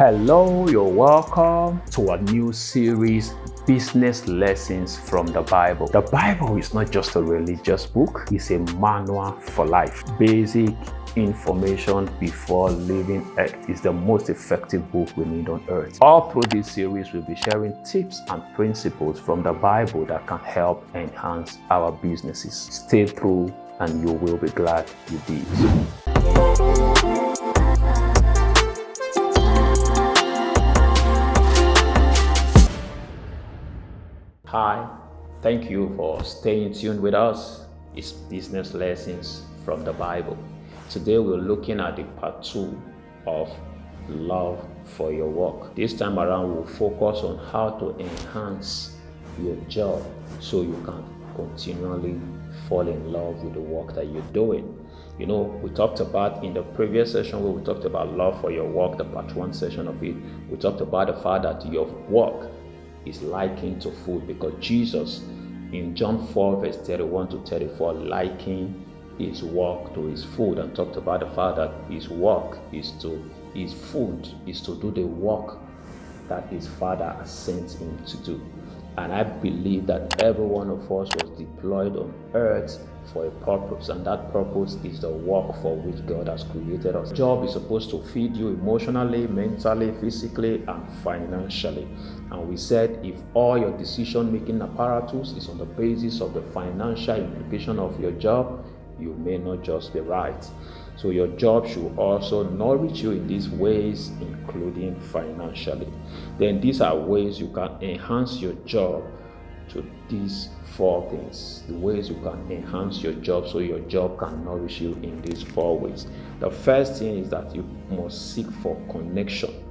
Hello, you're welcome to a new series, Business Lessons from the Bible. The Bible is not just a religious book, it's a manual for life. Basic information before leaving Earth is the most effective book we need on earth. All through this series, we'll be sharing tips and principles from the Bible that can help enhance our businesses. Stay through and you will be glad you did. Hi, thank you for staying tuned with us. It's Business Lessons from the Bible. Today we're looking at the part 2 of love for your work. This time around we'll focus on how to enhance your job so you can continually fall in love with the work that you're doing. You know, we talked about in the previous session where we talked about love for your work, the part 1 session of it, we talked about the fact that your work is likened to food, because Jesus in John 4 verse 31 to 34 likened his work to his food and talked about the fact that his work is to his food is to do the work that his Father has sent him to do. And I believe that every one of us was deployed on earth for a purpose, and that purpose is the work for which God has created us. Job is supposed to feed you emotionally, mentally, physically, and financially. And we said if all your decision-making apparatus is on the basis of the financial implication of your job, you may not just be right. So your job should also nourish you in these ways, including financially. Then these are ways you can enhance your job to these 4 things. The ways you can enhance your job so your job can nourish you in these 4 ways. The first thing is that you must seek for connection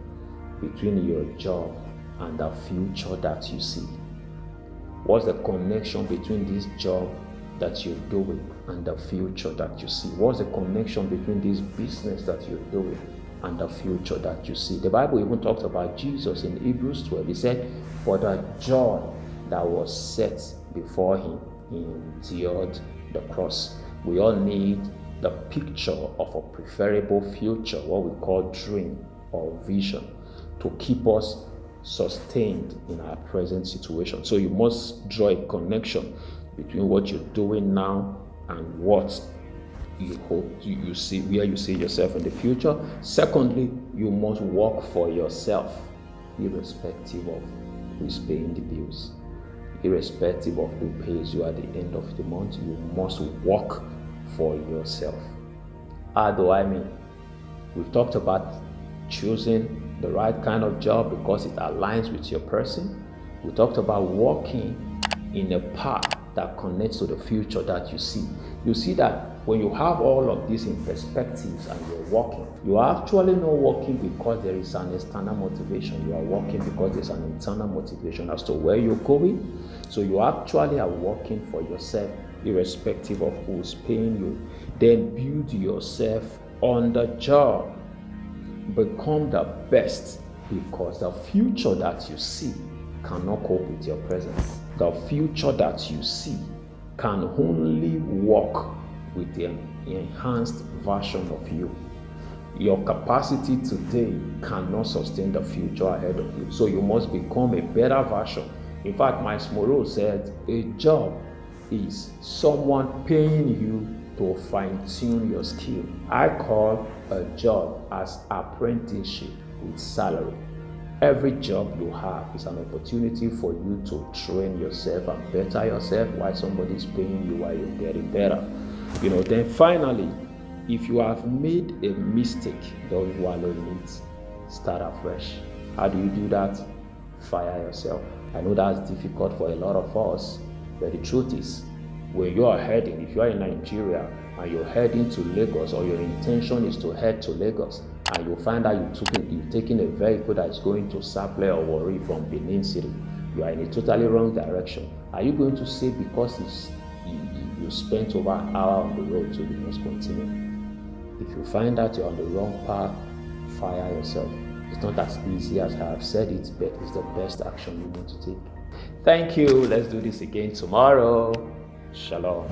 between your job and the future that you see. What's the connection between this job that you're doing and the future that you see? What's the connection between this business that you're doing and the future that you see? The Bible even talks about Jesus in Hebrews 12. He said, for the joy that was set before him, he endured the cross. We all need the picture of a preferable future, what we call dream or vision, to keep us sustained in our present situation. So you must draw a connection between what you're doing now and what you hope you see, where you see yourself in the future. Secondly, you must work for yourself, irrespective of who is paying the bills, irrespective of who pays you at the end of the month. You must work for yourself. How do I mean? We've talked about choosing the right kind of job because it aligns with your person. We talked about working in a path that connects to the future that you see. You see that when you have all of these in perspectives and you're working, you are actually not working because there is an external motivation. You are working because there's an internal motivation as to where you're going. So you actually are working for yourself, irrespective of who's paying you. Then build yourself on the job. Become the best, because the future that you see cannot cope with your presence. The future that you see can only work with the enhanced version of you. Your capacity today cannot sustain the future ahead of you. So you must become a better version. In fact, Miles Moreau said, a job is someone paying you to fine-tune your skill. I call a job as apprenticeship with salary. Every job you have is an opportunity for you to train yourself and better yourself while somebody is paying you while you're getting better. Then finally, if you have made a mistake, don't wallow in it. Start afresh. How do you do that? Fire yourself. I know that's difficult for a lot of us, but the truth is, where you are heading, if you are in Nigeria and you're heading to Lagos, or your intention is to head to Lagos, and you find out you've taken a vehicle that is going to Saple or Warri from Benin City, you are in a totally wrong direction. Are you going to say because you spent over an hour on the road, so you must continue? If you find out you're on the wrong path, fire yourself. It's not as easy as I have said it, but it's the best action you need to take. Thank you. Let's do this again tomorrow. Shalom.